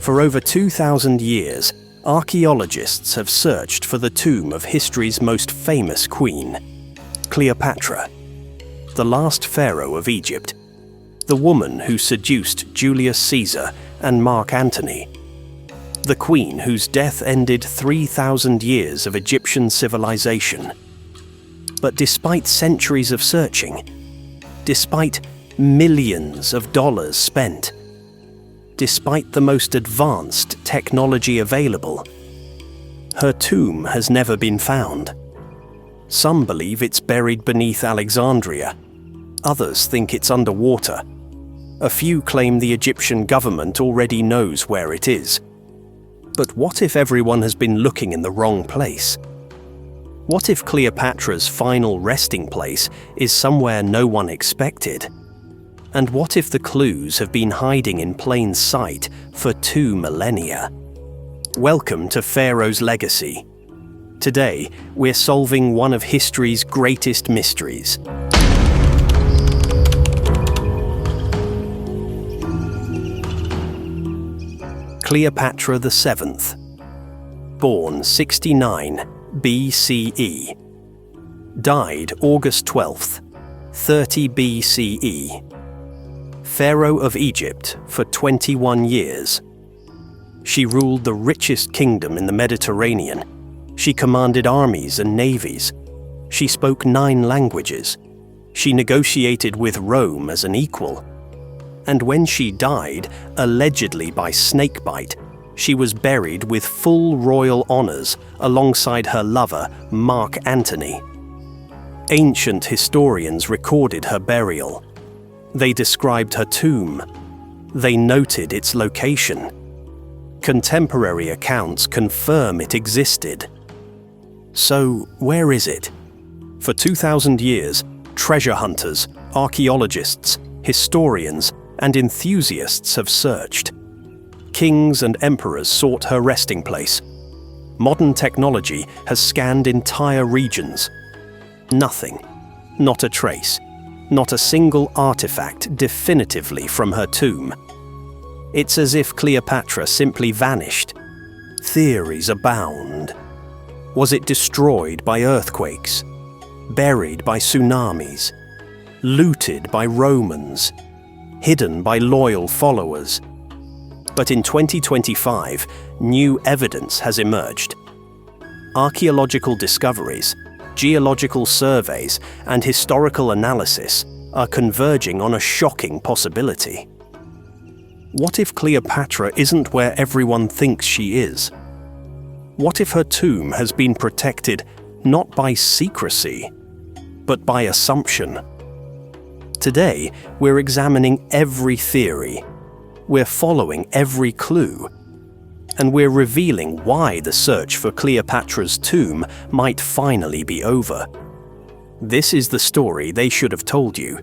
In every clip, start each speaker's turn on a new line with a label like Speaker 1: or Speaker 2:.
Speaker 1: For over 2,000 years, archaeologists have searched for the tomb of history's most famous queen, Cleopatra, the last pharaoh of Egypt, the woman who seduced Julius Caesar and Mark Antony, the queen whose death ended 3,000 years of Egyptian civilization. But despite centuries of searching, despite millions of dollars spent, despite the most advanced technology available, her tomb has never been found. Some believe it's buried beneath Alexandria. Others think it's underwater. A few claim the Egyptian government already knows where it is. But what if everyone has been looking in the wrong place? What if Cleopatra's final resting place is somewhere no one expected? And what if the clues have been hiding in plain sight for 2 millennia? Welcome to Pharaoh's Legacy. Today, we're solving one of history's greatest mysteries. Cleopatra VII, born 69 BCE, died August 12, 30 BCE, Pharaoh of Egypt for 21 years. She ruled the richest kingdom in the Mediterranean. She commanded armies and navies. She spoke 9 languages. She negotiated with Rome as an equal. And when she died, allegedly by snakebite, she was buried with full royal honors alongside her lover, Mark Antony. Ancient historians recorded her burial. They described her tomb. They noted its location. Contemporary accounts confirm it existed. So, where is it? For 2,000 years, treasure hunters, archaeologists, historians, and enthusiasts have searched. Kings and emperors sought her resting place. Modern technology has scanned entire regions. Nothing, not a trace, not a single artifact definitively from her tomb. It's as if Cleopatra simply vanished. Theories abound. Was it destroyed by earthquakes? Buried by tsunamis? Looted by Romans? Hidden by loyal followers? But in 2025, new evidence has emerged. Archaeological discoveries, geological surveys, and historical analysis are converging on a shocking possibility. What if Cleopatra isn't where everyone thinks she is? What if her tomb has been protected not by secrecy, but by assumption? Today, we're examining every theory. We're following every clue. And we're revealing why the search for Cleopatra's tomb might finally be over. This is the story they should have told you.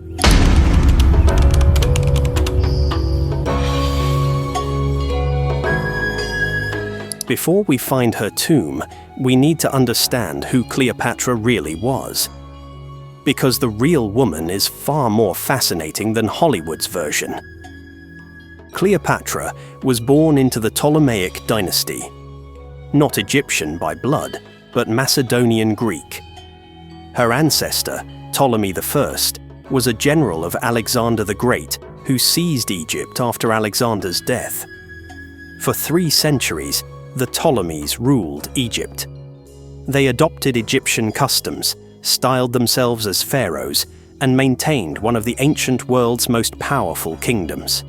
Speaker 1: Before we find her tomb, we need to understand who Cleopatra really was. Because the real woman is far more fascinating than Hollywood's version. Cleopatra was born into the Ptolemaic dynasty. Not Egyptian by blood, but Macedonian Greek. Her ancestor, Ptolemy I, was a general of Alexander the Great who seized Egypt after Alexander's death. For 3 centuries, the Ptolemies ruled Egypt. They adopted Egyptian customs, styled themselves as pharaohs, and maintained one of the ancient world's most powerful kingdoms.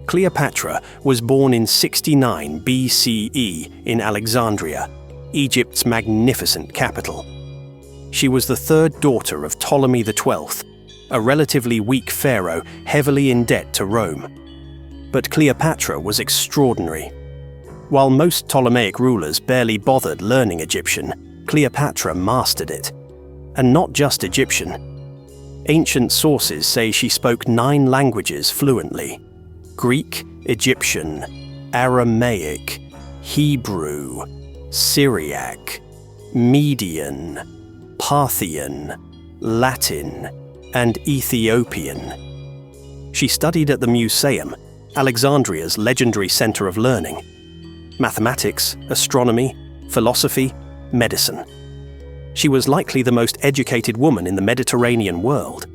Speaker 1: Cleopatra was born in 69 BCE in Alexandria, Egypt's magnificent capital. She was the 3rd daughter of Ptolemy XII, a relatively weak pharaoh heavily in debt to Rome. But Cleopatra was extraordinary. While most Ptolemaic rulers barely bothered learning Egyptian, Cleopatra mastered it. And not just Egyptian. Ancient sources say she spoke 9 languages fluently: Greek, Egyptian, Aramaic, Hebrew, Syriac, Median, Parthian, Latin, and Ethiopian. She studied at the Museum, Alexandria's legendary center of learning: mathematics, astronomy, philosophy, medicine. She was likely the most educated woman in the Mediterranean world.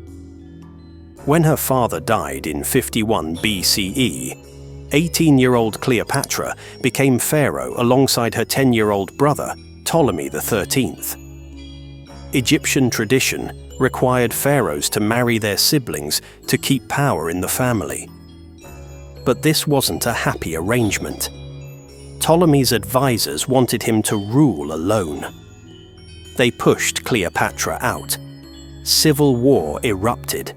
Speaker 1: When her father died in 51 BCE, 18-year-old Cleopatra became pharaoh alongside her 10-year-old brother, Ptolemy XIII. Egyptian tradition required pharaohs to marry their siblings to keep power in the family. But this wasn't a happy arrangement. Ptolemy's advisors wanted him to rule alone. They pushed Cleopatra out. Civil war erupted.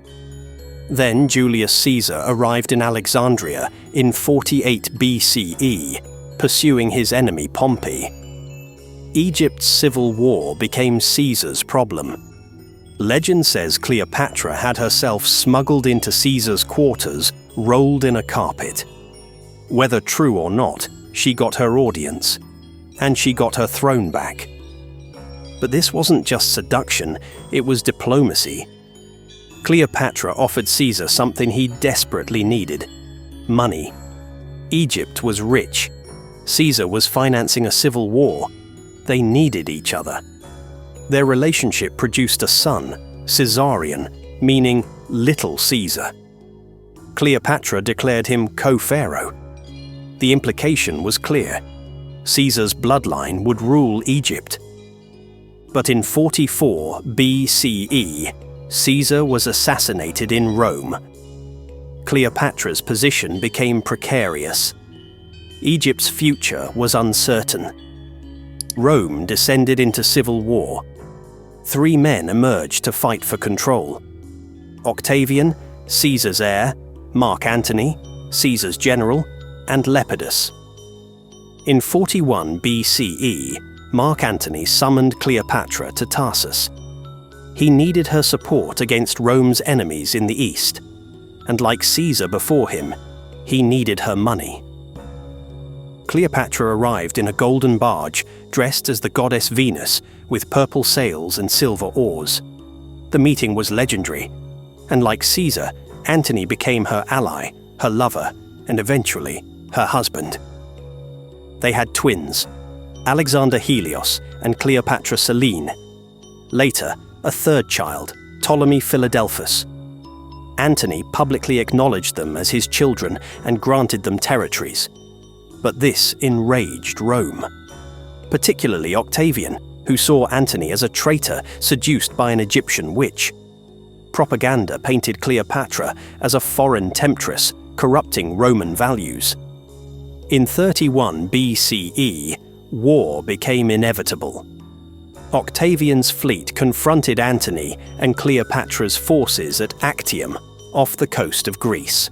Speaker 1: Then Julius Caesar arrived in Alexandria in 48 BCE, pursuing his enemy Pompey. Egypt's civil war became Caesar's problem. Legend says Cleopatra had herself smuggled into Caesar's quarters, rolled in a carpet. Whether true or not, she got her audience, and she got her throne back. But this wasn't just seduction, it was diplomacy. Cleopatra offered Caesar something he desperately needed: money. Egypt was rich. Caesar was financing a civil war. They needed each other. Their relationship produced a son, Caesarion, meaning Little Caesar. Cleopatra declared him co-pharaoh. The implication was clear: Caesar's bloodline would rule Egypt. But in 44 BCE, Caesar was assassinated in Rome. Cleopatra's position became precarious. Egypt's future was uncertain. Rome descended into civil war. 3 men emerged to fight for control: Octavian, Caesar's heir; Mark Antony, Caesar's general; and Lepidus. In 41 BCE, Mark Antony summoned Cleopatra to Tarsus. He needed her support against Rome's enemies in the east, and like Caesar before him, he needed her money. Cleopatra arrived in a golden barge, dressed as the goddess Venus, with purple sails and silver oars. The meeting was legendary, and like Caesar, Antony became her ally, her lover, and eventually, her husband. They had twins, Alexander Helios and Cleopatra Selene. Later, a third child, Ptolemy Philadelphus. Antony publicly acknowledged them as his children and granted them territories. But this enraged Rome, particularly Octavian, who saw Antony as a traitor seduced by an Egyptian witch. Propaganda painted Cleopatra as a foreign temptress, corrupting Roman values. In 31 BCE, war became inevitable. Octavian's fleet confronted Antony and Cleopatra's forces at Actium, off the coast of Greece.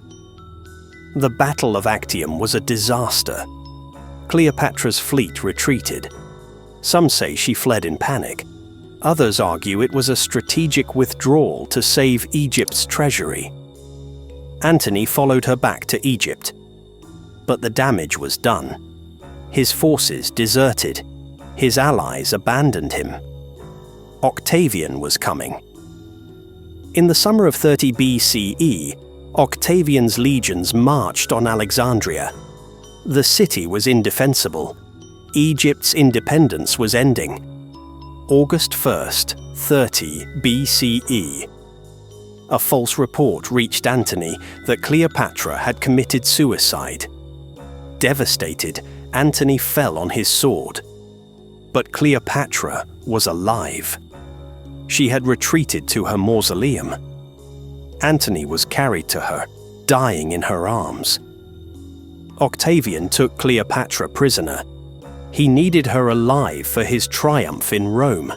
Speaker 1: The Battle of Actium was a disaster. Cleopatra's fleet retreated. Some say she fled in panic. Others argue it was a strategic withdrawal to save Egypt's treasury. Antony followed her back to Egypt. But the damage was done. His forces deserted. His allies abandoned him. Octavian was coming. In the summer of 30 BCE, Octavian's legions marched on Alexandria. The city was indefensible. Egypt's independence was ending. August 1st, 30 BCE. A false report reached Antony that Cleopatra had committed suicide. Devastated, Antony fell on his sword. But Cleopatra was alive. She had retreated to her mausoleum. Antony was carried to her, dying in her arms. Octavian took Cleopatra prisoner. He needed her alive for his triumph in Rome.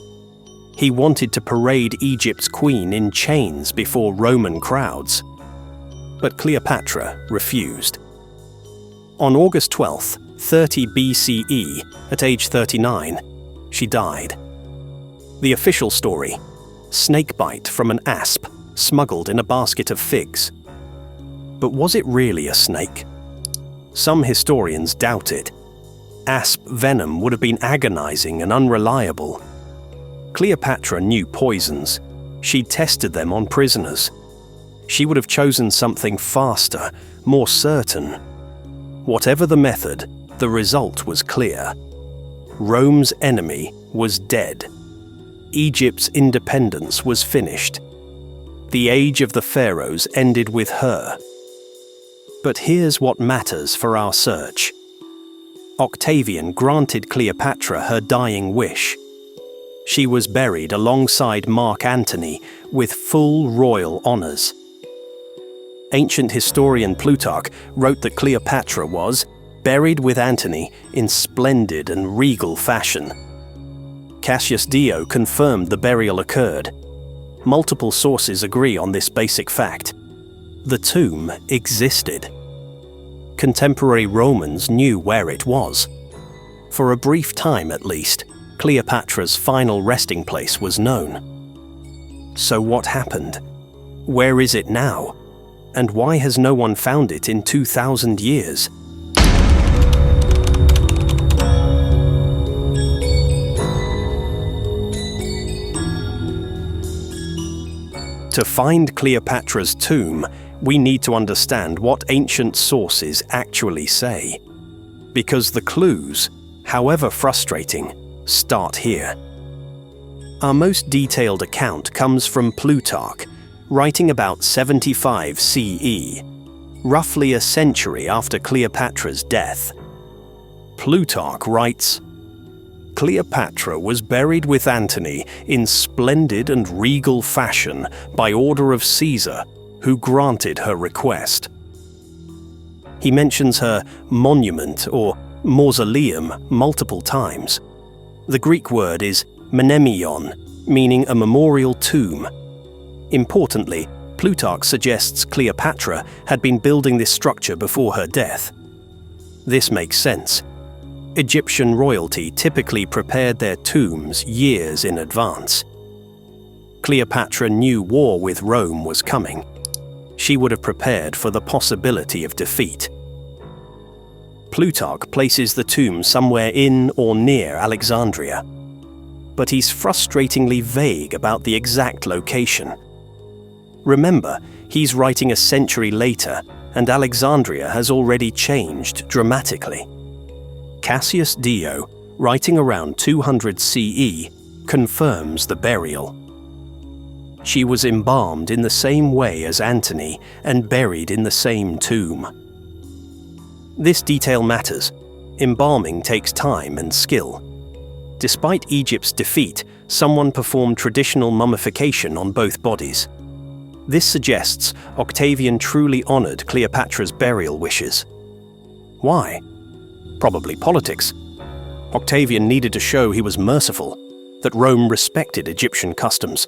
Speaker 1: He wanted to parade Egypt's queen in chains before Roman crowds. But Cleopatra refused. On August 12th, 30 BCE, at age 39, she died. The official story: snakebite from an asp smuggled in a basket of figs. But was it really a snake? Some historians doubt it. Asp venom would have been agonizing and unreliable. Cleopatra knew poisons. She tested them on prisoners. She would have chosen something faster, more certain. Whatever the method, the result was clear. Rome's enemy was dead. Egypt's independence was finished. The age of the pharaohs ended with her. But here's what matters for our search. Octavian granted Cleopatra her dying wish. She was buried alongside Mark Antony with full royal honors. Ancient historian Plutarch wrote that Cleopatra was buried with Antony in splendid and regal fashion. Cassius Dio confirmed the burial occurred. Multiple sources agree on this basic fact. The tomb existed. Contemporary Romans knew where it was. For a brief time at least, Cleopatra's final resting place was known. So what happened? Where is it now? And why has no one found it in 2,000 years? To find Cleopatra's tomb, we need to understand what ancient sources actually say. Because the clues, however frustrating, start here. Our most detailed account comes from Plutarch, writing about 75 CE, roughly a century after Cleopatra's death. Plutarch writes, Cleopatra was buried with Antony in splendid and regal fashion by order of Caesar, who granted her request. He mentions her monument or mausoleum multiple times. The Greek word is mnemeion, meaning a memorial tomb. Importantly, Plutarch suggests Cleopatra had been building this structure before her death. This makes sense. Egyptian royalty typically prepared their tombs years in advance. Cleopatra knew war with Rome was coming. She would have prepared for the possibility of defeat. Plutarch places the tomb somewhere in or near Alexandria, but he's frustratingly vague about the exact location. Remember, he's writing a century later, and Alexandria has already changed dramatically. Cassius Dio, writing around 200 CE, confirms the burial. She was embalmed in the same way as Antony and buried in the same tomb. This detail matters. Embalming takes time and skill. Despite Egypt's defeat, someone performed traditional mummification on both bodies. This suggests Octavian truly honored Cleopatra's burial wishes. Why? Probably politics. Octavian needed to show he was merciful, that Rome respected Egyptian customs.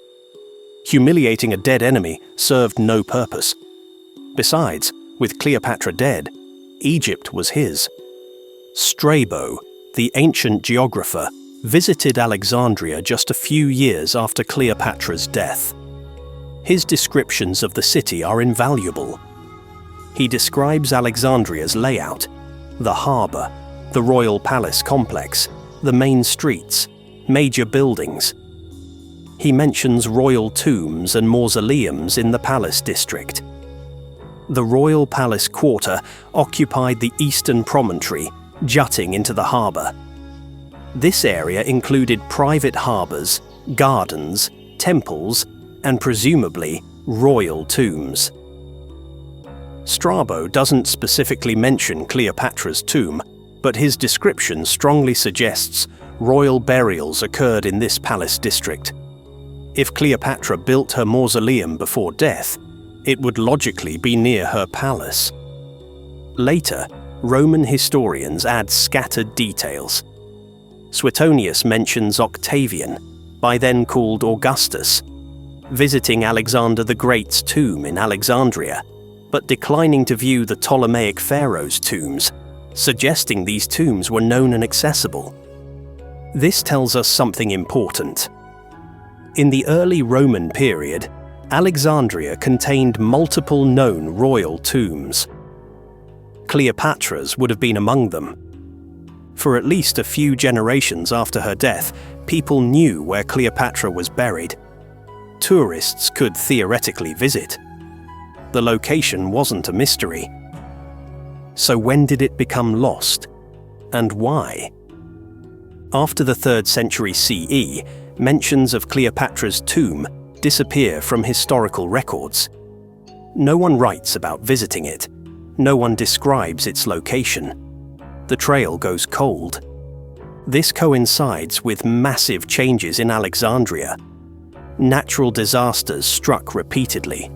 Speaker 1: Humiliating a dead enemy served no purpose. Besides, with Cleopatra dead, Egypt was his. Strabo, the ancient geographer, visited Alexandria just a few years after Cleopatra's death. His descriptions of the city are invaluable. He describes Alexandria's layout, the harbour, the royal palace complex, the main streets, major buildings. He mentions royal tombs and mausoleums in the palace district. The royal palace quarter occupied the eastern promontory, jutting into the harbour. This area included private harbours, gardens, temples, and presumably royal tombs. Strabo doesn't specifically mention Cleopatra's tomb, but his description strongly suggests royal burials occurred in this palace district. If Cleopatra built her mausoleum before death, it would logically be near her palace. Later, Roman historians add scattered details. Suetonius mentions Octavian, by then called Augustus, visiting Alexander the Great's tomb in Alexandria, but declining to view the Ptolemaic pharaohs' tombs, suggesting these tombs were known and accessible. This tells us something important. In the early Roman period, Alexandria contained multiple known royal tombs. Cleopatra's would have been among them. For at least a few generations after her death, people knew where Cleopatra was buried. Tourists could theoretically visit. the location wasn't a mystery. So when did it become lost? And why? After the 3rd century CE, mentions of Cleopatra's tomb disappear from historical records. No one writes about visiting it. No one describes its location. The trail goes cold. This coincides with massive changes in Alexandria. Natural disasters struck repeatedly.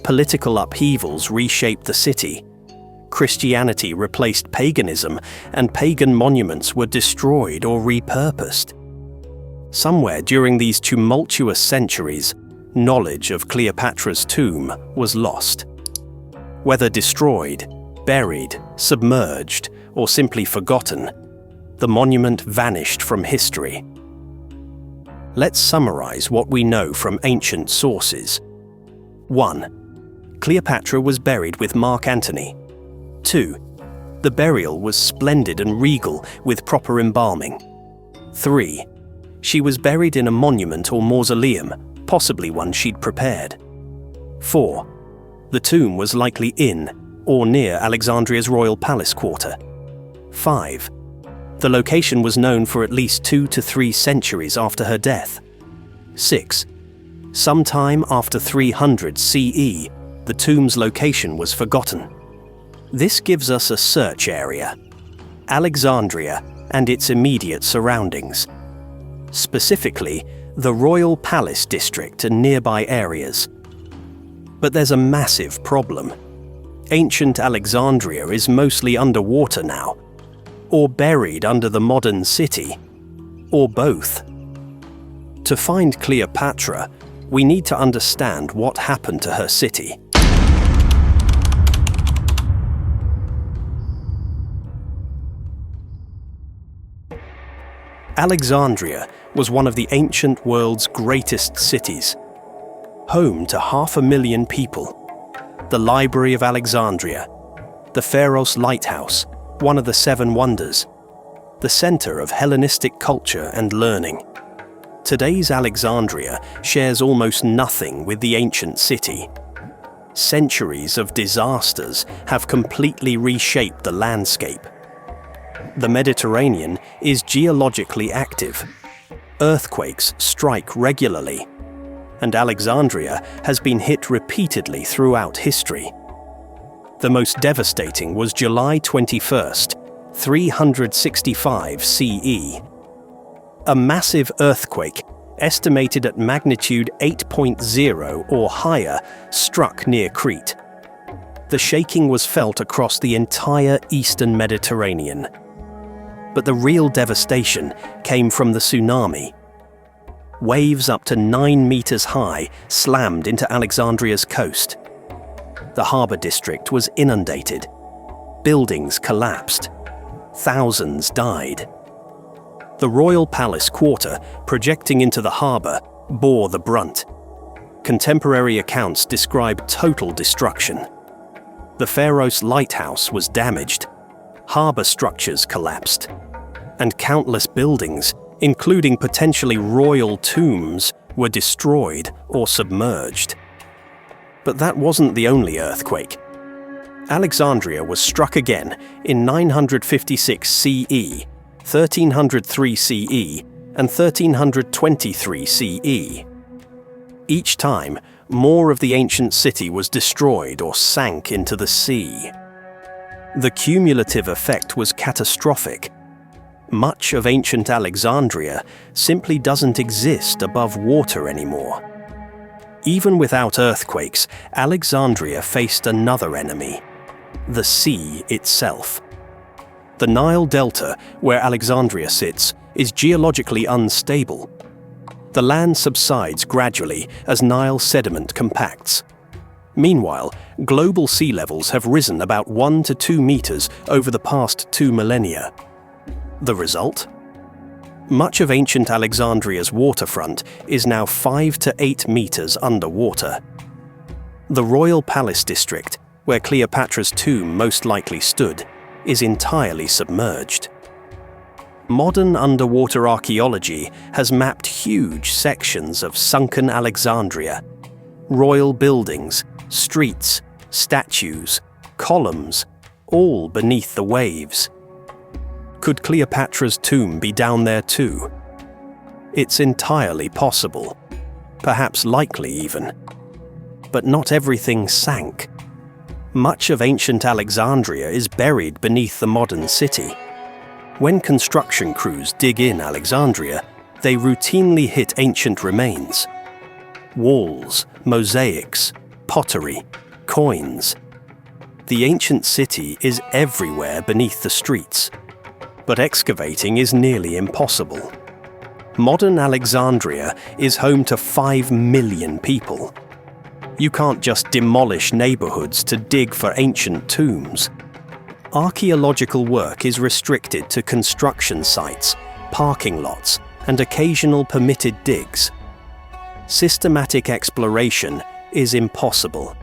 Speaker 1: Political upheavals reshaped the city. Christianity replaced paganism, and pagan monuments were destroyed or repurposed. Somewhere during these tumultuous centuries, knowledge of Cleopatra's tomb was lost. Whether destroyed, buried, submerged, or simply forgotten, the monument vanished from history. Let's summarize what we know from ancient sources. 1. Cleopatra was buried with Mark Antony. 2. The burial was splendid and regal with proper embalming. 3. She was buried in a monument or mausoleum, possibly one she'd prepared. 4. The tomb was likely in or near Alexandria's royal palace quarter. 5. The location was known for at least 2 to 3 centuries after her death. 6. Sometime after 300 CE, the tomb's location was forgotten. This gives us a search area: Alexandria and its immediate surroundings. Specifically, the Royal Palace District and nearby areas. But there's a massive problem. Ancient Alexandria is mostly underwater now, or buried under the modern city, or both. To find Cleopatra, we need to understand what happened to her city. Alexandria was one of the ancient world's greatest cities, home to 500,000 people. The Library of Alexandria, the Pharaohs Lighthouse, one of the 7 wonders, the center of Hellenistic culture and learning. Today's Alexandria shares almost nothing with the ancient city. Centuries of disasters have completely reshaped the landscape. The Mediterranean is geologically active. Earthquakes strike regularly, and Alexandria has been hit repeatedly throughout history. The most devastating was July 21st, 365 CE. A massive earthquake, estimated at magnitude 8.0 or higher, struck near Crete. The shaking was felt across the entire eastern Mediterranean. But the real devastation came from the tsunami. Waves up to 9 meters high slammed into Alexandria's coast. The harbour district was inundated. Buildings collapsed. Thousands died. The royal palace quarter, projecting into the harbour, bore the brunt. Contemporary accounts describe total destruction. The Pharaohs Lighthouse was damaged. Harbour structures collapsed. And countless buildings, including potentially royal tombs, were destroyed or submerged. But that wasn't the only earthquake. Alexandria was struck again in 956 CE, 1303 CE, and 1323 CE. Each time, more of the ancient city was destroyed or sank into the sea. The cumulative effect was catastrophic. Much of ancient Alexandria simply doesn't exist above water anymore. Even without earthquakes, Alexandria faced another enemy: the sea itself. The Nile Delta, where Alexandria sits, is geologically unstable. The land subsides gradually as Nile sediment compacts. Meanwhile, global sea levels have risen about 1 to 2 meters over the past 2 millennia. The result? Much of ancient Alexandria's waterfront is now 5 to 8 meters underwater. The royal palace district, where Cleopatra's tomb most likely stood, is entirely submerged. Modern underwater archaeology has mapped huge sections of sunken Alexandria. Royal buildings, streets, statues, columns, all beneath the waves. Could Cleopatra's tomb be down there too? It's entirely possible, perhaps likely even. But not everything sank. Much of ancient Alexandria is buried beneath the modern city. When construction crews dig in Alexandria, they routinely hit ancient remains. Walls, mosaics, pottery, coins. The ancient city is everywhere beneath the streets, but excavating is nearly impossible. Modern Alexandria is home to 5 million people. You can't just demolish neighborhoods to dig for ancient tombs. Archaeological work is restricted to construction sites, parking lots, and occasional permitted digs. Systematic exploration is impossible.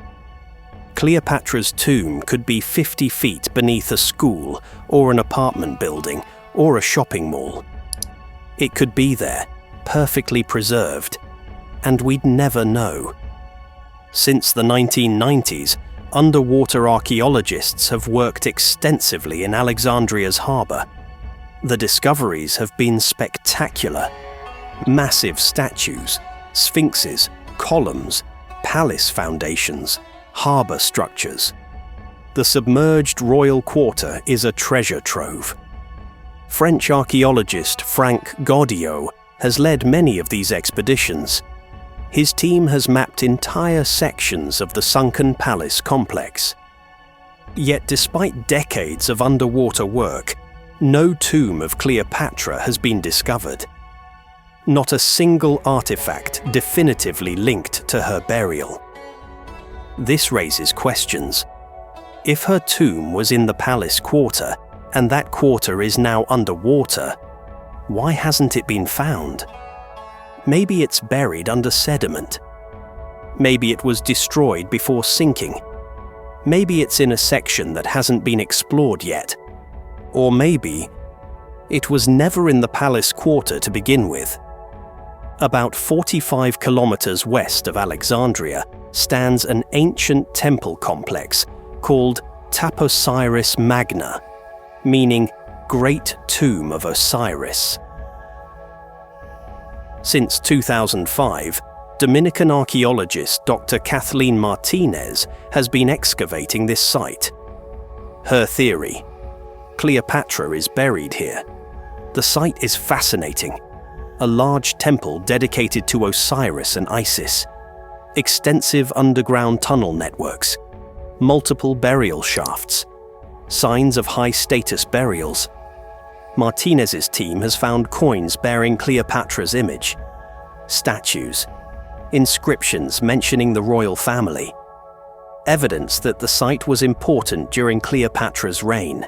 Speaker 1: Cleopatra's tomb could be 50 feet beneath a school or an apartment building or a shopping mall. It could be there, perfectly preserved, and we'd never know. Since the 1990s, underwater archaeologists have worked extensively in Alexandria's harbour. The discoveries have been spectacular. Massive statues, sphinxes, columns, palace foundations, harbour structures. The submerged royal quarter is a treasure trove. French archaeologist Franck Gaudiot has led many of these expeditions. His team has mapped entire sections of the sunken palace complex. Yet despite decades of underwater work, no tomb of Cleopatra has been discovered. Not a single artifact definitively linked to her burial. This raises questions. If her tomb was in the palace quarter, and that quarter is now underwater, why hasn't it been found? Maybe it's buried under sediment. Maybe it was destroyed before sinking. Maybe it's in a section that hasn't been explored yet. Or maybe it was never in the palace quarter to begin with. About 45 kilometers west of Alexandria stands an ancient temple complex called Taposiris Magna, meaning Great Tomb of Osiris. Since 2005, Dominican archaeologist Dr. Kathleen Martinez has been excavating this site. Her theory: Cleopatra is buried here. The site is fascinating. A large temple dedicated to Osiris and Isis, extensive underground tunnel networks, multiple burial shafts, signs of high-status burials. Martinez's team has found coins bearing Cleopatra's image, statues, inscriptions mentioning the royal family, evidence that the site was important during Cleopatra's reign.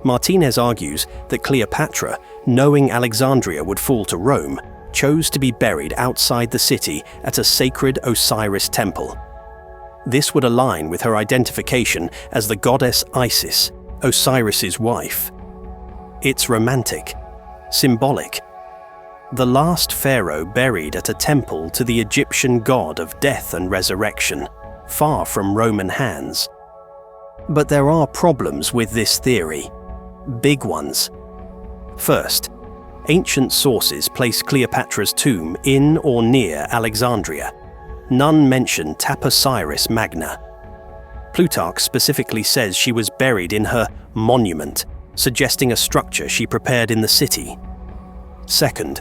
Speaker 1: Martinez argues that Cleopatra, knowing Alexandria would fall to Rome, chose to be buried outside the city at a sacred Osiris temple. This would align with her identification as the goddess Isis, Osiris's wife. It's romantic, symbolic. The last pharaoh buried at a temple to the Egyptian god of death and resurrection, far from Roman hands. But there are problems with this theory. Big ones. First, ancient sources place Cleopatra's tomb in or near Alexandria. None mention Taposiris Magna. Plutarch specifically says she was buried in her monument, suggesting a structure she prepared in the city. Second,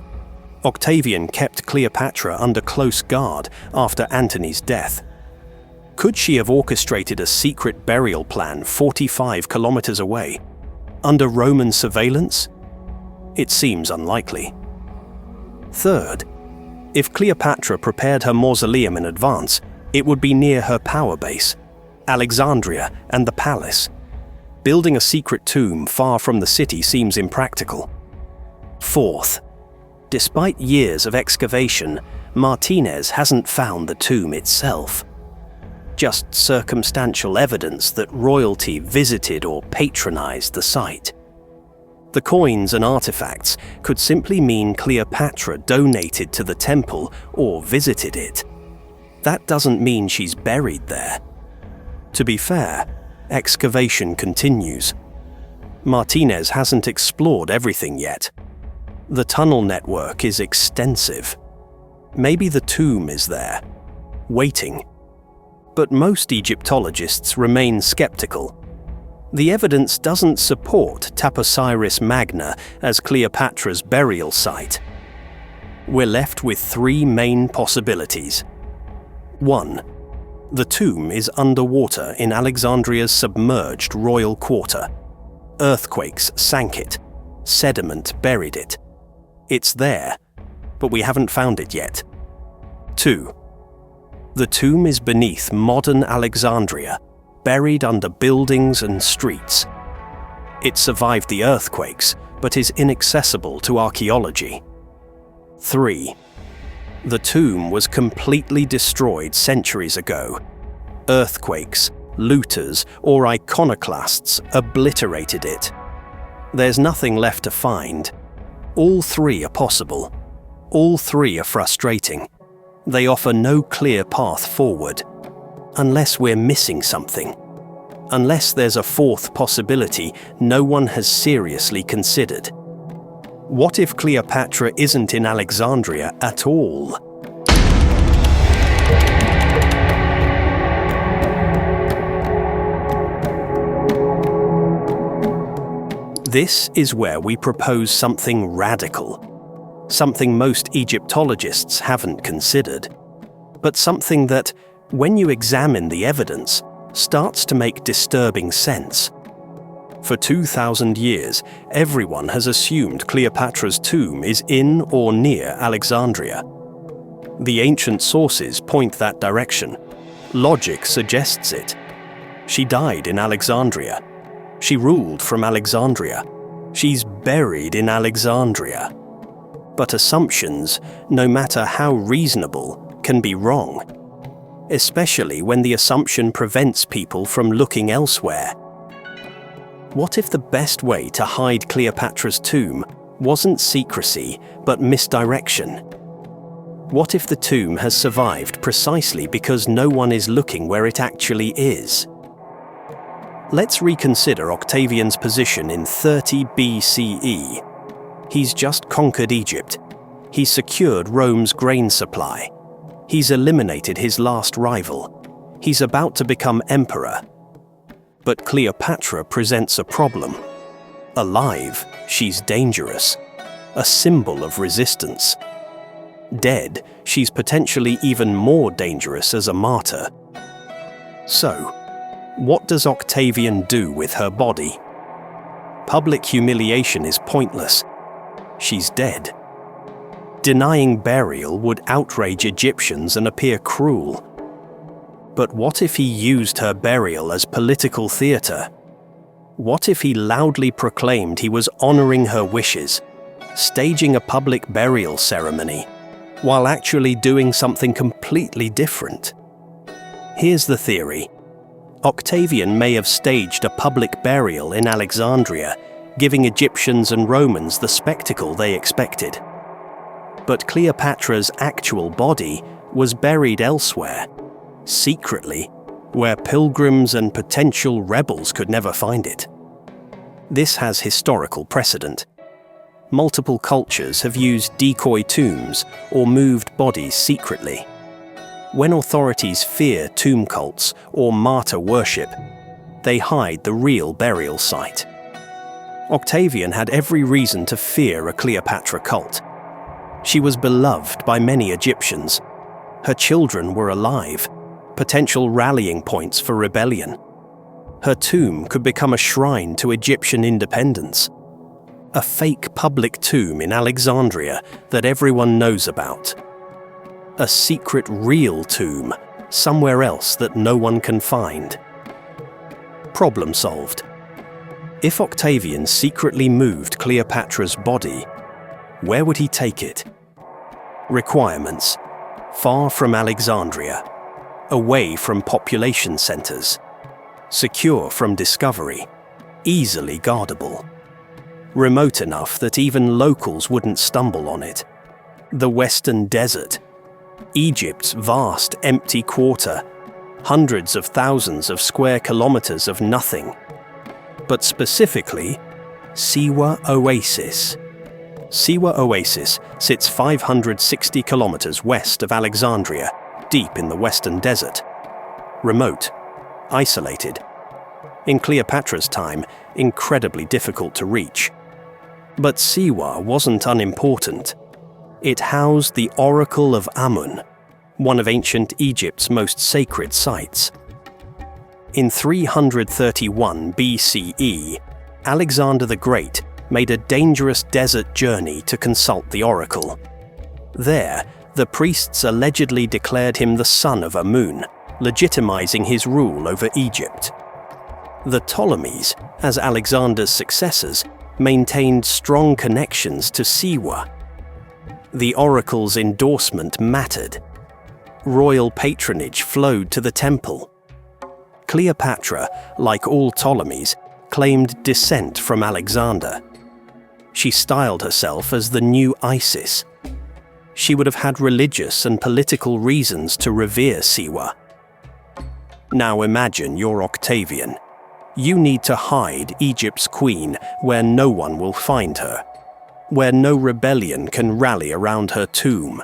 Speaker 1: Octavian kept Cleopatra under close guard after Antony's death. Could she have orchestrated a secret burial plan 45 kilometers away, under Roman surveillance? It seems unlikely. Third, if Cleopatra prepared her mausoleum in advance, it would be near her power base, Alexandria and the palace. Building a secret tomb far from the city seems impractical. Fourth, despite years of excavation, Martinez hasn't found the tomb itself. Just circumstantial evidence that royalty visited or patronized the site. The coins and artifacts could simply mean Cleopatra donated to the temple or visited it. That doesn't mean she's buried there. To be fair, excavation continues. Martinez hasn't explored everything yet. The tunnel network is extensive. Maybe the tomb is there, waiting. But most Egyptologists remain skeptical. The evidence doesn't support Taposiris Magna as Cleopatra's burial site. We're left with three main possibilities. 1. The tomb is underwater in Alexandria's submerged royal quarter. Earthquakes sank it. Sediment buried it. It's there, but we haven't found it yet. 2. The tomb is beneath modern Alexandria, buried under buildings and streets. It survived the earthquakes, but is inaccessible to archaeology. 3. The tomb was completely destroyed centuries ago. Earthquakes, looters, or iconoclasts obliterated it. There's nothing left to find. All three are possible. All three are frustrating. They offer no clear path forward. Unless we're missing something. Unless there's a fourth possibility no one has seriously considered. What if Cleopatra isn't in Alexandria at all? This is where we propose something radical, something most Egyptologists haven't considered, but something that, when you examine the evidence, starts to make disturbing sense. For 2,000 years, everyone has assumed Cleopatra's tomb is in or near Alexandria. The ancient sources point that direction. Logic suggests it. She died in Alexandria. She ruled from Alexandria. She's buried in Alexandria. But assumptions, no matter how reasonable, can be wrong. Especially when the assumption prevents people from looking elsewhere. What if the best way to hide Cleopatra's tomb wasn't secrecy, but misdirection? What if the tomb has survived precisely because no one is looking where it actually is? Let's reconsider Octavian's position in 30 BCE. He's just conquered Egypt. He's secured Rome's grain supply. He's eliminated his last rival. He's about to become emperor. But Cleopatra presents a problem. Alive, she's dangerous, a symbol of resistance. Dead, she's potentially even more dangerous as a martyr. So, what does Octavian do with her body? Public humiliation is pointless. She's dead. Denying burial would outrage Egyptians and appear cruel. But what if he used her burial as political theatre? What if he loudly proclaimed he was honouring her wishes, staging a public burial ceremony, while actually doing something completely different? Here's the theory. Octavian may have staged a public burial in Alexandria, giving Egyptians and Romans the spectacle they expected. But Cleopatra's actual body was buried elsewhere, secretly, where pilgrims and potential rebels could never find it. This has historical precedent. Multiple cultures have used decoy tombs or moved bodies secretly. When authorities fear tomb cults or martyr worship, they hide the real burial site. Octavian had every reason to fear a Cleopatra cult. She was beloved by many Egyptians. Her children were alive, potential rallying points for rebellion. Her tomb could become a shrine to Egyptian independence. A fake public tomb in Alexandria that everyone knows about. A secret real tomb somewhere else that no one can find. Problem solved. If Octavian secretly moved Cleopatra's body, where would he take it? Requirements: far from Alexandria, away from population centres, secure from discovery, easily guardable, remote enough that even locals wouldn't stumble on it. The Western Desert, Egypt's vast empty quarter, hundreds of thousands of square kilometers of nothing. But specifically, Siwa Oasis. Siwa Oasis sits 560 kilometers west of Alexandria, deep in the Western Desert. Remote, isolated. In Cleopatra's time, incredibly difficult to reach. But Siwa wasn't unimportant. It housed the Oracle of Amun, one of ancient Egypt's most sacred sites. In 331 BCE, Alexander the Great made a dangerous desert journey to consult the oracle. There, the priests allegedly declared him the son of Amun, legitimizing his rule over Egypt. The Ptolemies, as Alexander's successors, maintained strong connections to Siwa. The oracle's endorsement mattered. Royal patronage flowed to the temple. Cleopatra, like all Ptolemies, claimed descent from Alexander. She styled herself as the new Isis. She would have had religious and political reasons to revere Siwa. Now imagine you're Octavian. You need to hide Egypt's queen where no one will find her, where no rebellion can rally around her tomb,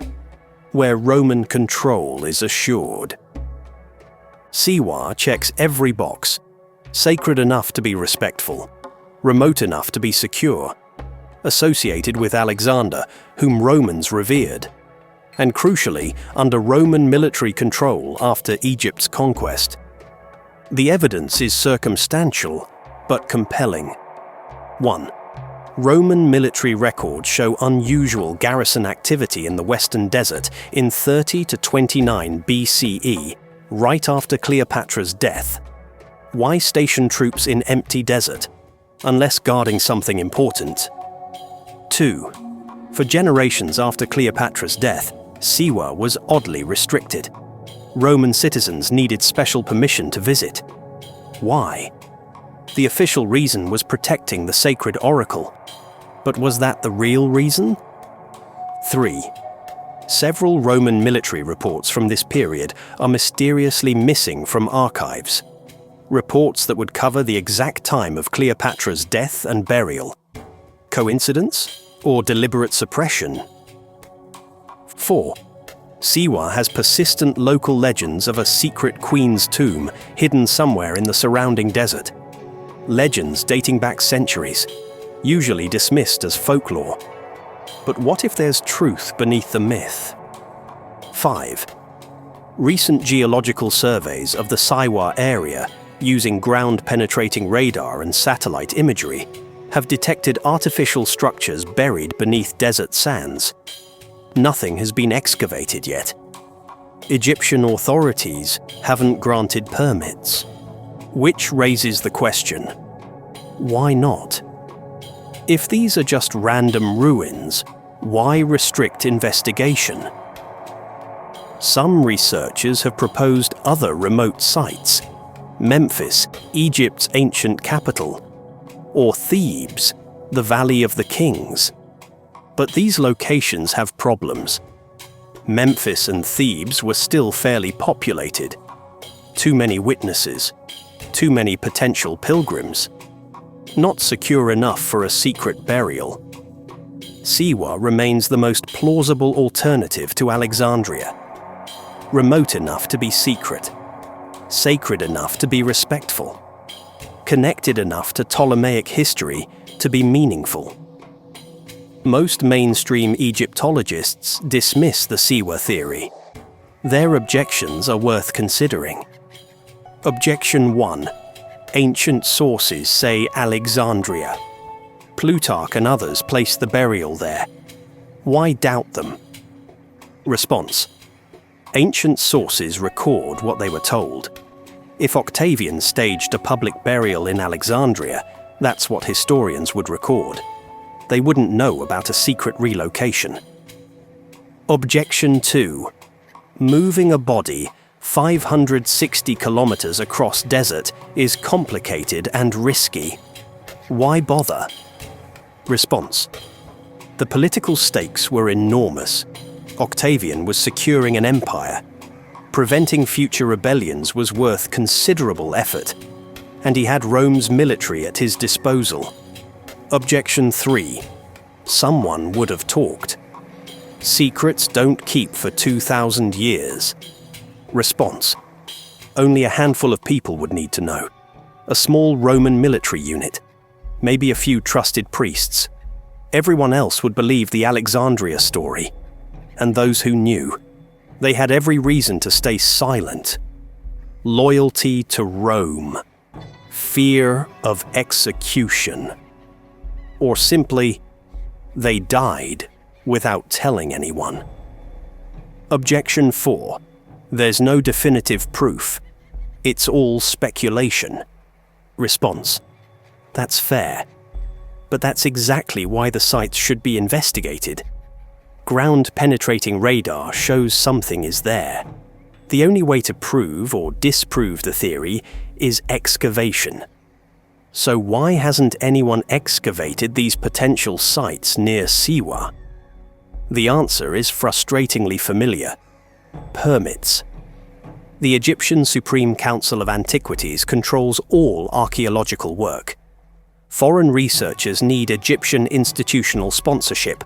Speaker 1: where Roman control is assured. Siwa checks every box: sacred enough to be respectful, remote enough to be secure, associated with Alexander, whom Romans revered, and crucially, under Roman military control after Egypt's conquest. The evidence is circumstantial, but compelling. 1. Roman military records show unusual garrison activity in the Western Desert in 30 to 29 BCE, right after Cleopatra's death. Why station troops in empty desert, unless guarding something important? 2. For generations after Cleopatra's death, Siwa was oddly restricted. Roman citizens needed special permission to visit. Why? The official reason was protecting the sacred oracle. But was that the real reason? 3. Several Roman military reports from this period are mysteriously missing from archives. Reports that would cover the exact time of Cleopatra's death and burial. Coincidence? Or deliberate suppression? 4. Siwa has persistent local legends of a secret queen's tomb hidden somewhere in the surrounding desert. Legends dating back centuries, usually dismissed as folklore. But what if there's truth beneath the myth? 5. Recent geological surveys of the Siwa area, using ground-penetrating radar and satellite imagery, have detected artificial structures buried beneath desert sands. Nothing has been excavated yet. Egyptian authorities haven't granted permits. Which raises the question, why not? If these are just random ruins, why restrict investigation? Some researchers have proposed other remote sites: Memphis, Egypt's ancient capital, or Thebes, the Valley of the Kings. But these locations have problems. Memphis and Thebes were still fairly populated. Too many witnesses, too many potential pilgrims. Not secure enough for a secret burial. Siwa remains the most plausible alternative to Alexandria. Remote enough to be secret, sacred enough to be respectful, connected enough to Ptolemaic history to be meaningful. Most mainstream Egyptologists dismiss the Siwa theory. Their objections are worth considering. Objection 1. Ancient sources say Alexandria. Plutarch and others place the burial there. Why doubt them? Response. Ancient sources record what they were told. If Octavian staged a public burial in Alexandria, that's what historians would record. They wouldn't know about a secret relocation. Objection 2. Moving a body 560 kilometers across desert is complicated and risky. Why bother? Response. The political stakes were enormous. Octavian was securing an empire. Preventing future rebellions was worth considerable effort, and he had Rome's military at his disposal. Objection 3. Someone would have talked. Secrets don't keep for 2,000 years. Response. Only a handful of people would need to know. A small Roman military unit. Maybe a few trusted priests. Everyone else would believe the Alexandria story. And those who knew, they had every reason to stay silent. Loyalty to Rome. Fear of execution. Or simply, they died without telling anyone. Objection 4. There's no definitive proof. It's all speculation. Response. That's fair. But that's exactly why the sites should be investigated. Ground-penetrating radar shows something is there. The only way to prove or disprove the theory is excavation. So why hasn't anyone excavated these potential sites near Siwa? The answer is frustratingly familiar. Permits. The Egyptian Supreme Council of Antiquities controls all archaeological work. Foreign researchers need Egyptian institutional sponsorship.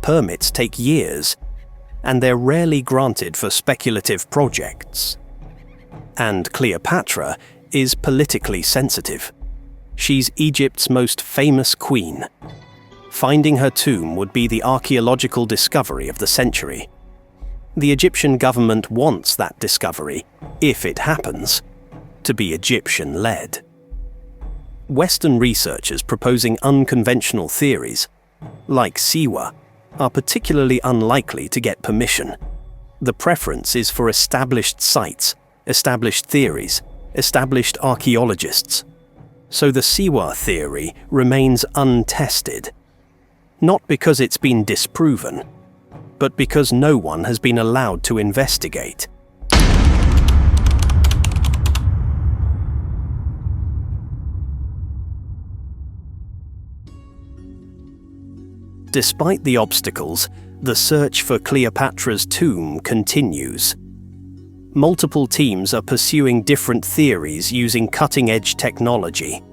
Speaker 1: Permits take years, and they're rarely granted for speculative projects. And Cleopatra is politically sensitive. She's Egypt's most famous queen. Finding her tomb would be the archaeological discovery of the century. The Egyptian government wants that discovery, if it happens, to be Egyptian-led. Western researchers proposing unconventional theories, like Siwa, are particularly unlikely to get permission. The preference is for established sites, established theories, established archaeologists. So the Siwa theory remains untested. Not because it's been disproven, but because no one has been allowed to investigate. Despite the obstacles, the search for Cleopatra's tomb continues. Multiple teams are pursuing different theories using cutting-edge technology.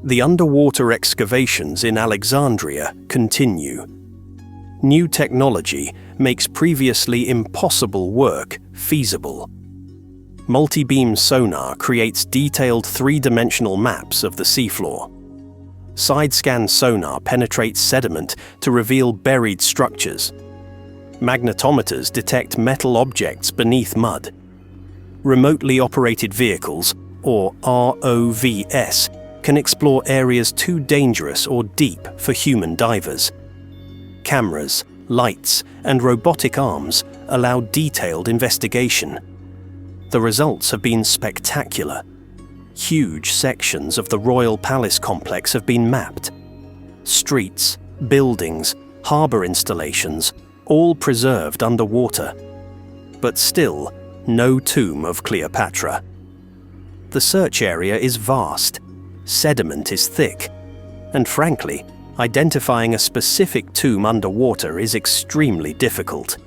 Speaker 1: The underwater excavations in Alexandria continue. New technology makes previously impossible work feasible. Multi-beam sonar creates detailed three-dimensional maps of the seafloor. Side-scan sonar penetrates sediment to reveal buried structures. Magnetometers detect metal objects beneath mud. Remotely operated vehicles, or ROVs, can explore areas too dangerous or deep for human divers. Cameras, lights, and robotic arms allow detailed investigation. The results have been spectacular. Huge sections of the Royal Palace complex have been mapped. Streets, buildings, harbour installations, all preserved underwater. But still, no tomb of Cleopatra. The search area is vast, sediment is thick, and frankly, identifying a specific tomb underwater is extremely difficult.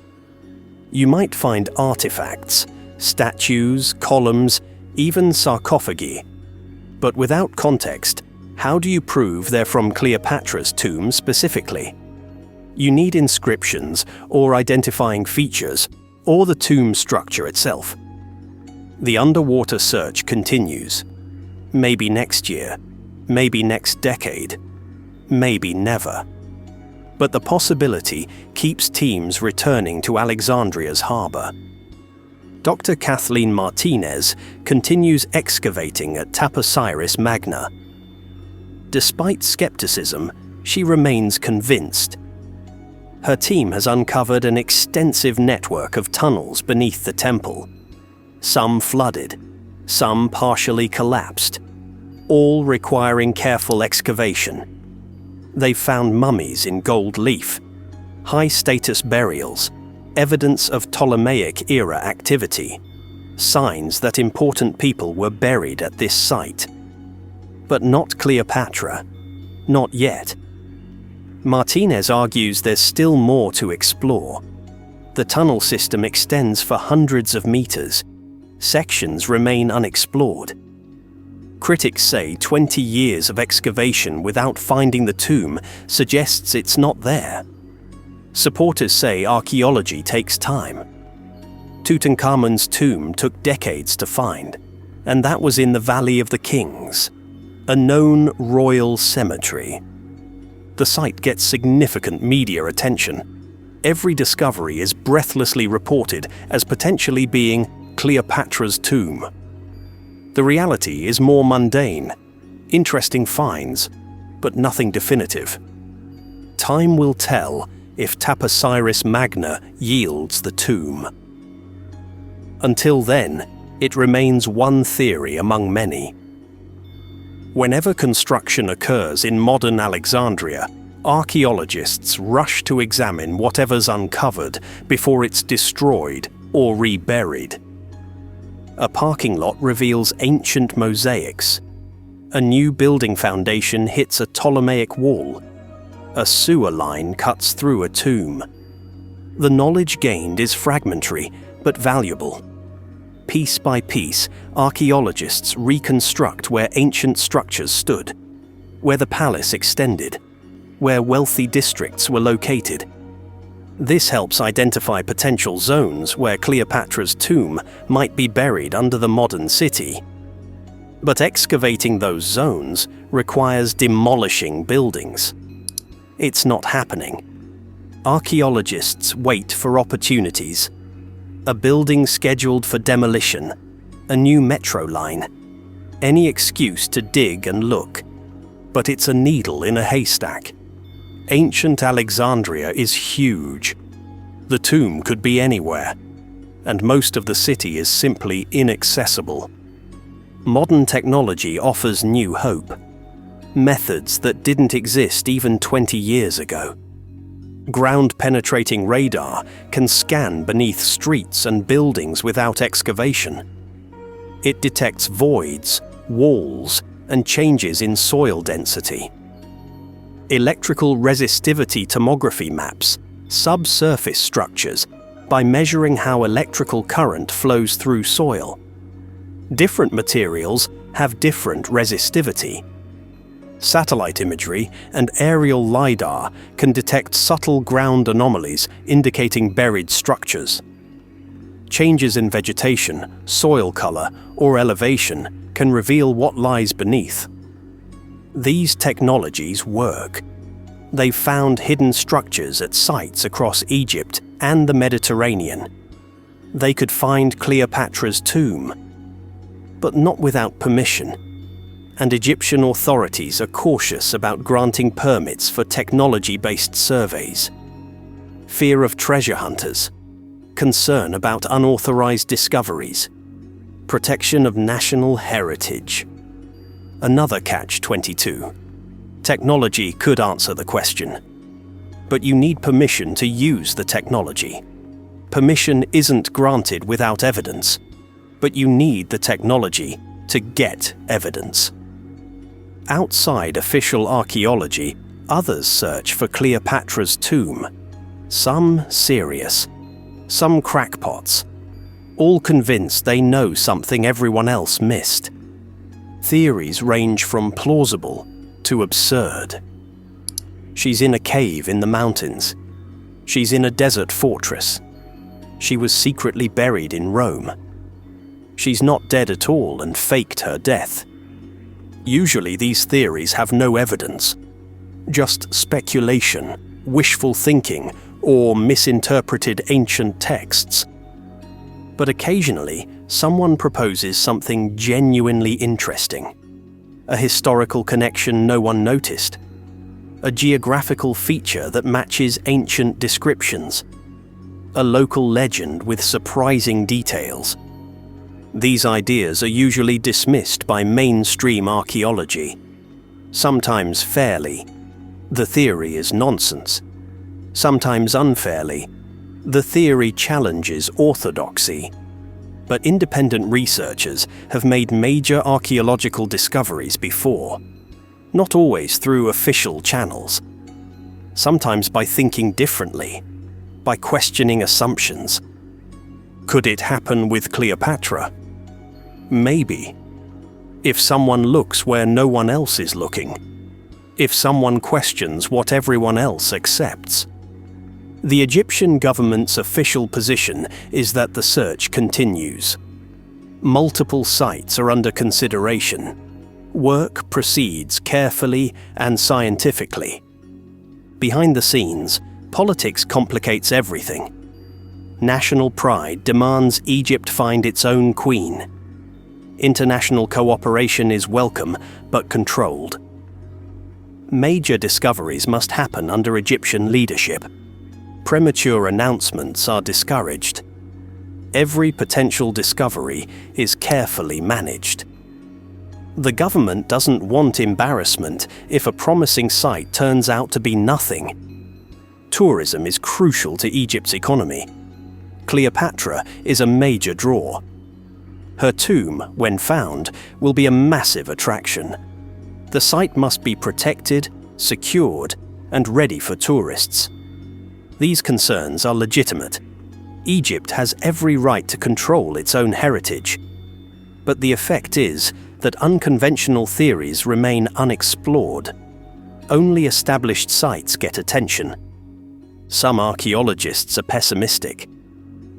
Speaker 1: You might find artifacts, statues, columns, even sarcophagi. But without context, how do you prove they're from Cleopatra's tomb specifically? You need inscriptions or identifying features, or the tomb structure itself. The underwater search continues. Maybe next year, maybe next decade, maybe never. But the possibility keeps teams returning to Alexandria's harbour. Dr. Kathleen Martinez continues excavating at Taposiris Magna. Despite skepticism, she remains convinced. Her team has uncovered an extensive network of tunnels beneath the temple. Some flooded, some partially collapsed, all requiring careful excavation. They've found mummies in gold leaf, high-status burials, evidence of Ptolemaic-era activity, signs that important people were buried at this site. But not Cleopatra. Not yet. Martinez argues there's still more to explore. The tunnel system extends for hundreds of meters. Sections remain unexplored. Critics say 20 years of excavation without finding the tomb suggests it's not there. Supporters say archaeology takes time. Tutankhamun's tomb took decades to find, and that was in the Valley of the Kings, a known royal cemetery. The site gets significant media attention. Every discovery is breathlessly reported as potentially being Cleopatra's tomb. The reality is more mundane, interesting finds, but nothing definitive. Time will tell if Taposiris Magna yields the tomb. Until then, it remains one theory among many. Whenever construction occurs in modern Alexandria, archaeologists rush to examine whatever's uncovered before it's destroyed or reburied. A parking lot reveals ancient mosaics. A new building foundation hits a Ptolemaic wall. A sewer line cuts through a tomb. The knowledge gained is fragmentary, but valuable. Piece by piece, archaeologists reconstruct where ancient structures stood, where the palace extended, where wealthy districts were located. This helps identify potential zones where Cleopatra's tomb might be buried under the modern city. But excavating those zones requires demolishing buildings. It's not happening. Archaeologists wait for opportunities. A building scheduled for demolition, a new metro line, any excuse to dig and look. But it's a needle in a haystack. Ancient Alexandria is huge. The tomb could be anywhere, and most of the city is simply inaccessible. Modern technology offers new hope. Methods that didn't exist even 20 years ago. Ground-penetrating radar can scan beneath streets and buildings without excavation. It detects voids, walls, and changes in soil density. Electrical resistivity tomography maps subsurface structures by measuring how electrical current flows through soil. Different materials have different resistivity. Satellite imagery and aerial LiDAR can detect subtle ground anomalies indicating buried structures. Changes in vegetation, soil color, or elevation can reveal what lies beneath. These technologies work. They've found hidden structures at sites across Egypt and the Mediterranean. They could find Cleopatra's tomb, but not without permission. And Egyptian authorities are cautious about granting permits for technology-based surveys. Fear of treasure hunters, concern about unauthorized discoveries, protection of national heritage. Another catch-22. Technology could answer the question, but you need permission to use the technology. Permission isn't granted without evidence, but you need the technology to get evidence. Outside official archaeology, others search for Cleopatra's tomb. Some serious, some crackpots, all convinced they know something everyone else missed. Theories range from plausible to absurd. She's in a cave in the mountains. She's in a desert fortress. She was secretly buried in Rome. She's not dead at all and faked her death. Usually these theories have no evidence, just speculation, wishful thinking, or misinterpreted ancient texts. But occasionally, someone proposes something genuinely interesting. A historical connection no one noticed. A geographical feature that matches ancient descriptions. A local legend with surprising details. These ideas are usually dismissed by mainstream archaeology. Sometimes fairly. The theory is nonsense. Sometimes unfairly. The theory challenges orthodoxy. But independent researchers have made major archaeological discoveries before. Not always through official channels. Sometimes by thinking differently. by questioning assumptions. Could it happen with Cleopatra? Maybe. If someone looks where no one else is looking. If someone questions what everyone else accepts. The Egyptian government's official position is that the search continues. Multiple sites are under consideration. Work proceeds carefully and scientifically. Behind the scenes, politics complicates everything. National pride demands Egypt find its own queen. International cooperation is welcome but controlled. Major discoveries must happen under Egyptian leadership. Premature announcements are discouraged. Every potential discovery is carefully managed. The government doesn't want embarrassment if a promising site turns out to be nothing. Tourism is crucial to Egypt's economy. Cleopatra is a major draw. Her tomb, when found, will be a massive attraction. The site must be protected, secured, and ready for tourists. These concerns are legitimate. Egypt has every right to control its own heritage. But the effect is that unconventional theories remain unexplored. Only established sites get attention. Some archaeologists are pessimistic.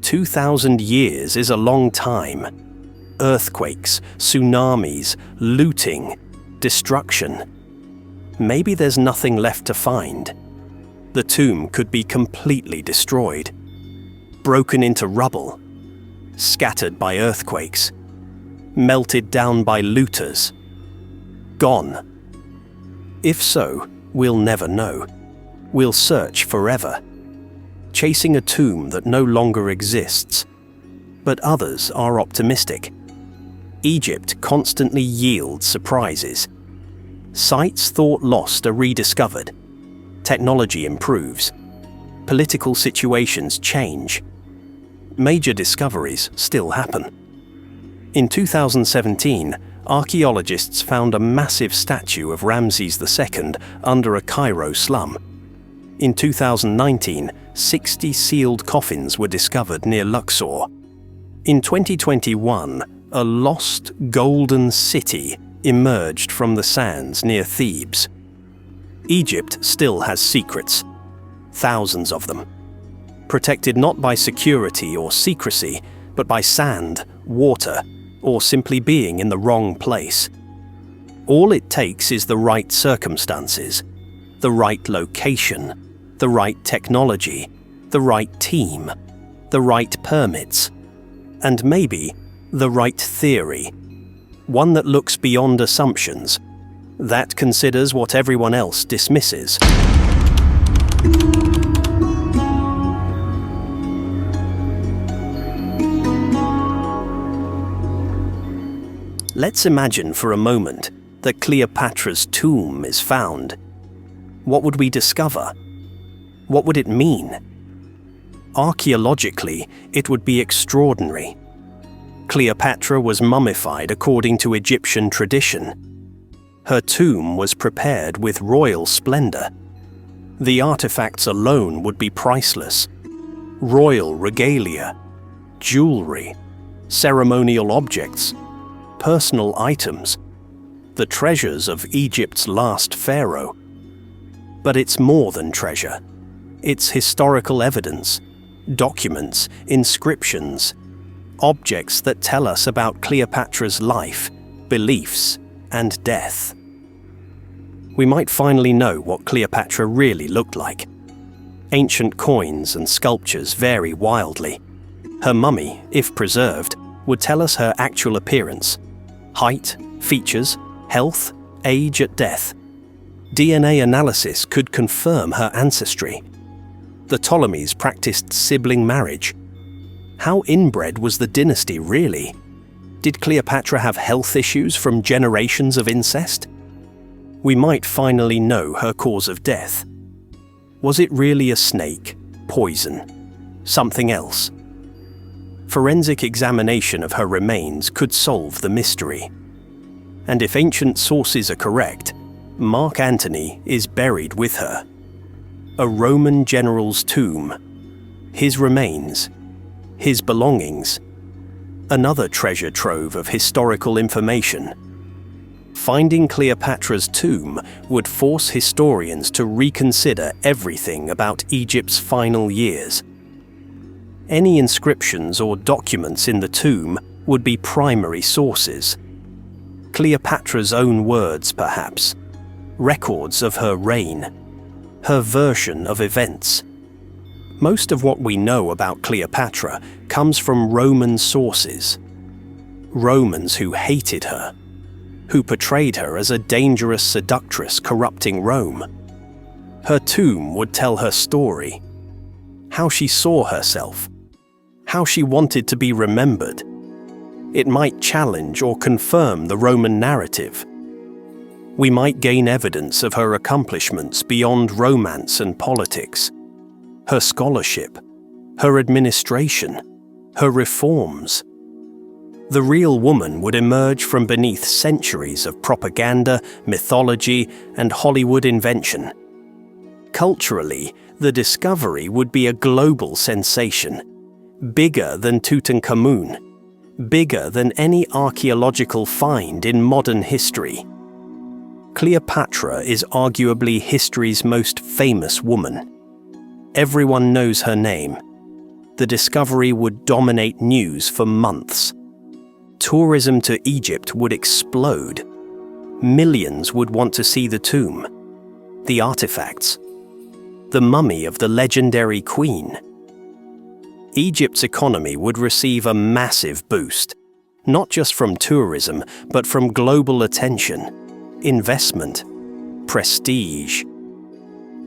Speaker 1: 2,000 years is a long time. Earthquakes, tsunamis, looting, destruction. Maybe there's nothing left to find. The tomb could be completely destroyed, broken into rubble, scattered by earthquakes, melted down by looters, gone. If so, we'll never know. We'll search forever, chasing a tomb that no longer exists. But others are optimistic. Egypt constantly yields surprises. Sites thought lost are rediscovered. Technology improves. Political situations change. Major discoveries still happen. In 2017, archaeologists found a massive statue of Ramses II under a Cairo slum. In 2019, 60 sealed coffins were discovered near Luxor. In 2021, a lost golden city emerged from the sands near Thebes. Egypt still has secrets, thousands of them, protected not by security or secrecy, but by sand, water, or simply being in the wrong place. All it takes is the right circumstances, the right location, the right technology, the right team, the right permits, and maybe the right theory, one that looks beyond assumptions, that considers what everyone else dismisses. Let's imagine for a moment that Cleopatra's tomb is found. What would we discover? What would it mean? Archaeologically, it would be extraordinary. Cleopatra was mummified according to Egyptian tradition. Her tomb was prepared with royal splendor. The artifacts alone would be priceless. Royal regalia, jewelry, ceremonial objects, personal items, the treasures of Egypt's last pharaoh. But it's more than treasure. It's historical evidence, documents, inscriptions, objects that tell us about Cleopatra's life, beliefs, and death. We might finally know what Cleopatra really looked like. Ancient coins and sculptures vary wildly. Her mummy, if preserved, would tell us her actual appearance, height, features, health, age at death. DNA analysis could confirm her ancestry. The Ptolemies practiced sibling marriage. How inbred was the dynasty really? Did Cleopatra have health issues from generations of incest? We might finally know her cause of death. Was it really a snake, poison, something else? Forensic examination of her remains could solve the mystery. And if ancient sources are correct, Mark Antony is buried with her. A Roman general's tomb, his remains, his belongings. Another treasure trove of historical information. Finding Cleopatra's tomb would force historians to reconsider everything about Egypt's final years. Any inscriptions or documents in the tomb would be primary sources. Cleopatra's own words, perhaps. Records of her reign. Her version of events. Most of what we know about Cleopatra comes from Roman sources. Romans who hated her, who portrayed her as a dangerous seductress corrupting Rome. Her tomb would tell her story, how she saw herself, how she wanted to be remembered. It might challenge or confirm the Roman narrative. We might gain evidence of her accomplishments beyond romance and politics, her scholarship, her administration, her reforms. The real woman would emerge from beneath centuries of propaganda, mythology, and Hollywood invention. Culturally, the discovery would be a global sensation, bigger than Tutankhamun, bigger than any archaeological find in modern history. Cleopatra is arguably history's most famous woman. Everyone knows her name. The discovery would dominate news for months. Tourism to Egypt would explode. Millions would want to see the tomb, the artifacts, the mummy of the legendary queen. Egypt's economy would receive a massive boost, not just from tourism, but from global attention, investment, prestige.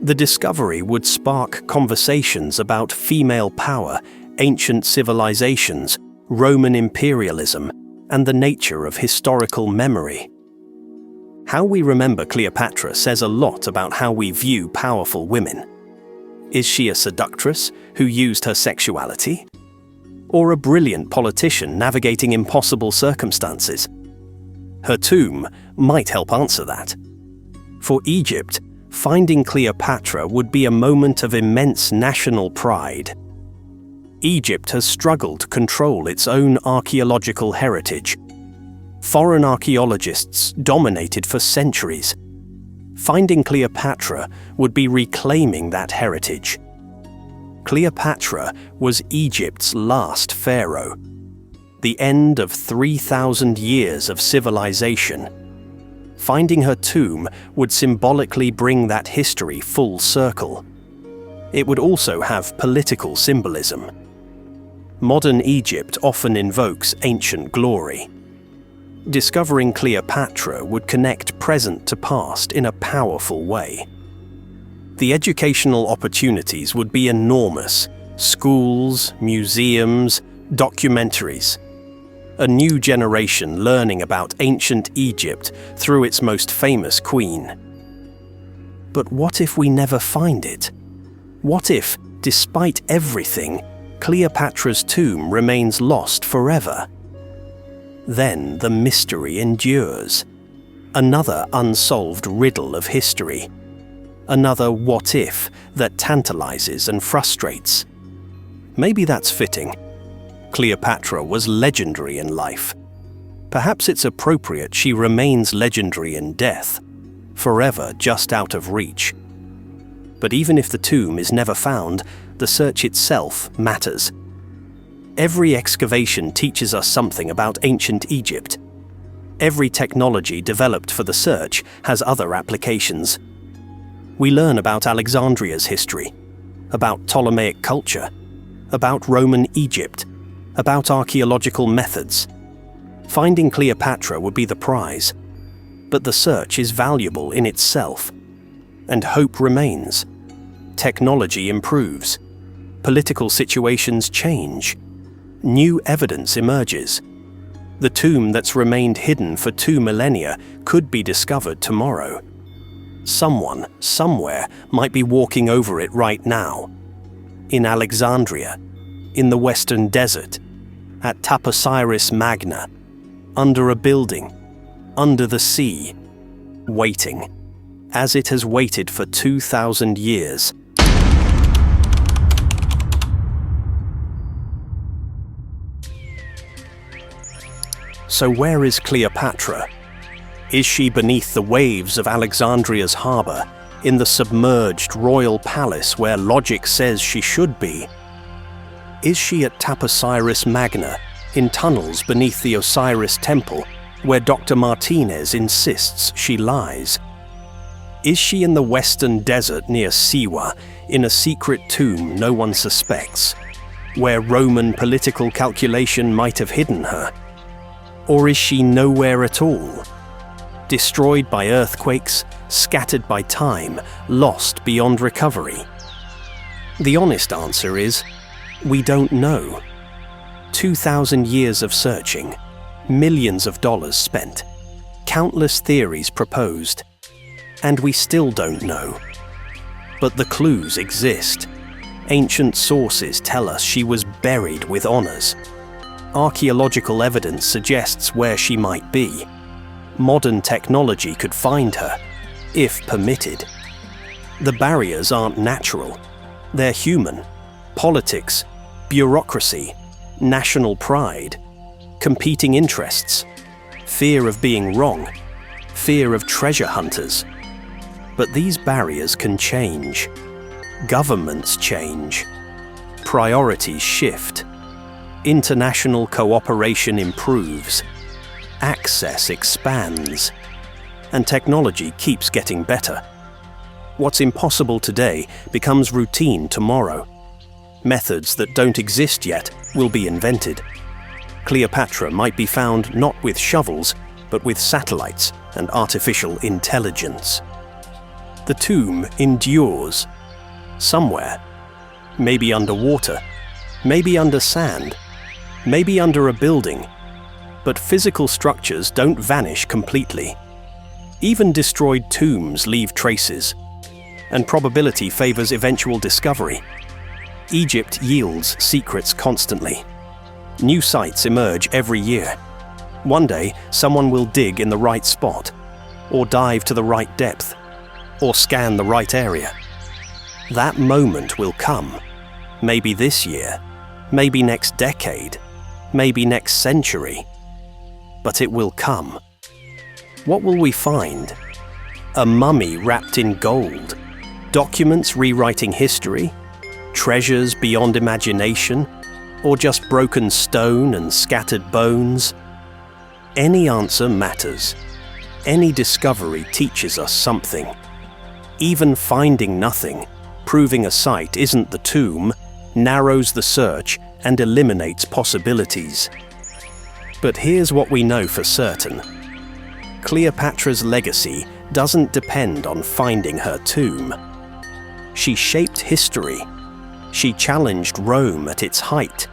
Speaker 1: The discovery would spark conversations about female power, ancient civilizations, Roman imperialism, and the nature of historical memory. How we remember Cleopatra says a lot about how we view powerful women. Is she a seductress who used her sexuality? Or a brilliant politician navigating impossible circumstances? Her tomb might help answer that. For Egypt, finding Cleopatra would be a moment of immense national pride. Egypt has struggled to control its own archaeological heritage. Foreign archaeologists dominated for centuries. Finding Cleopatra would be reclaiming that heritage. Cleopatra was Egypt's last pharaoh. The end of 3,000 years of civilization. Finding her tomb would symbolically bring that history full circle. It would also have political symbolism. Modern Egypt often invokes ancient glory. Discovering Cleopatra would connect present to past in a powerful way. The educational opportunities would be enormous. Schools, museums, documentaries. A new generation learning about ancient Egypt through its most famous queen. But what if we never find it? What if, despite everything, Cleopatra's tomb remains lost forever? Then the mystery endures. Another unsolved riddle of history. Another what if that tantalizes and frustrates. Maybe that's fitting. Cleopatra was legendary in life. Perhaps it's appropriate she remains legendary in death, forever just out of reach. But even if the tomb is never found, the search itself matters. Every excavation teaches us something about ancient Egypt. Every technology developed for the search has other applications. We learn about Alexandria's history, about Ptolemaic culture, about Roman Egypt, about archaeological methods. Finding Cleopatra would be the prize, but the search is valuable in itself. And hope remains. Technology improves. Political situations change. New evidence emerges. The tomb that's remained hidden for 2 millennia could be discovered tomorrow. Someone, somewhere, might be walking over it right now. In Alexandria, in the Western Desert, at Taposiris Magna, under a building, under the sea, waiting, as it has waited for 2,000 years. So where is Cleopatra? Is she beneath the waves of Alexandria's harbour, in the submerged royal palace where logic says she should be? Is she at Taposiris Magna, in tunnels beneath the Osiris temple, where Dr. Martinez insists she lies? Is she in the western desert near Siwa, in a secret tomb no one suspects, where Roman political calculation might have hidden her? Or is she nowhere at all? Destroyed by earthquakes, scattered by time, lost beyond recovery? The honest answer is, we don't know. 2,000 years of searching, millions of dollars spent, countless theories proposed, and we still don't know. But the clues exist. Ancient sources tell us she was buried with honors. Archaeological evidence suggests where she might be. Modern technology could find her, if permitted. The barriers aren't natural. They're human. Politics, bureaucracy, national pride, competing interests, fear of being wrong, fear of treasure hunters. But these barriers can change. Governments change. Priorities shift. International cooperation improves. Access expands. And technology keeps getting better. What's impossible today becomes routine tomorrow. Methods that don't exist yet will be invented. Cleopatra might be found not with shovels, but with satellites and artificial intelligence. The tomb endures. Somewhere. Maybe underwater. Maybe under sand. Maybe under a building. But physical structures don't vanish completely. Even destroyed tombs leave traces. And probability favors eventual discovery. Egypt yields secrets constantly. New sites emerge every year. One day, someone will dig in the right spot, or dive to the right depth, or scan the right area. That moment will come. Maybe this year, maybe next decade, maybe next century. But it will come. What will we find? A mummy wrapped in gold? Documents rewriting history? Treasures beyond imagination? Or just broken stone and scattered bones? Any answer matters. Any discovery teaches us something. Even finding nothing, proving a site isn't the tomb, narrows the search and eliminates possibilities. But here's what we know for certain. Cleopatra's legacy doesn't depend on finding her tomb. She shaped history. She challenged Rome at its height.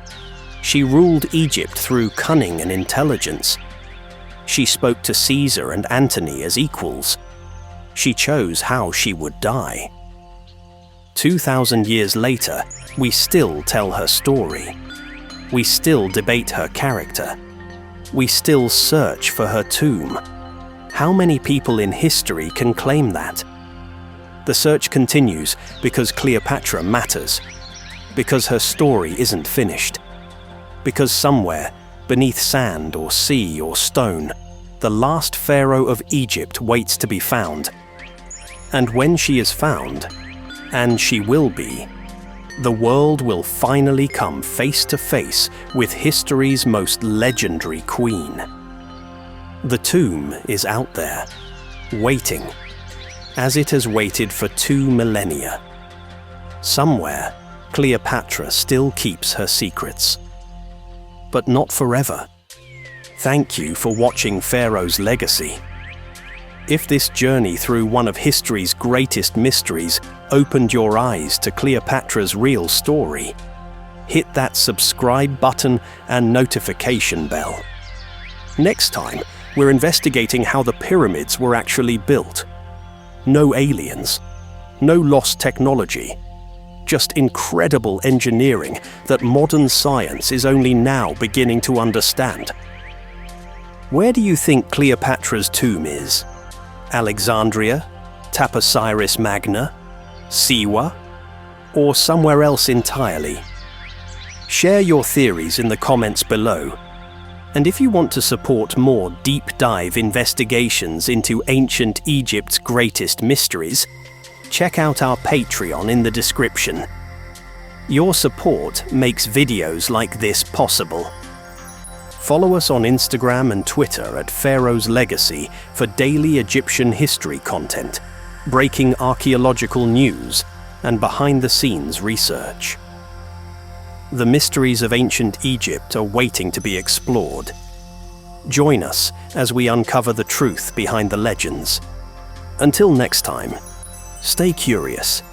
Speaker 1: She ruled Egypt through cunning and intelligence. She spoke to Caesar and Antony as equals. She chose how she would die. 2,000 years later, we still tell her story. We still debate her character. We still search for her tomb. How many people in history can claim that? The search continues because Cleopatra matters. Because her story isn't finished. Because somewhere, beneath sand or sea or stone, the last pharaoh of Egypt waits to be found. And when she is found, and she will be, the world will finally come face to face with history's most legendary queen. The tomb is out there, waiting, as it has waited for 2 millennia. Somewhere, Cleopatra still keeps her secrets. But not forever. Thank you for watching Pharaoh's Legacy. If this journey through one of history's greatest mysteries opened your eyes to Cleopatra's real story, hit that subscribe button and notification bell. Next time, we're investigating how the pyramids were actually built. No aliens, no lost technology, just incredible engineering that modern science is only now beginning to understand. Where do you think Cleopatra's tomb is? Alexandria, Taposiris Magna, Siwa, or somewhere else entirely? Share your theories in the comments below. And if you want to support more deep dive investigations into ancient Egypt's greatest mysteries, check out our Patreon in the description. Your support makes videos like this possible. Follow us on Instagram and Twitter at Pharaoh's Legacy for daily Egyptian history content, breaking archaeological news, and behind-the-scenes research. The mysteries of ancient Egypt are waiting to be explored. Join us as we uncover the truth behind the legends. Until next time, stay curious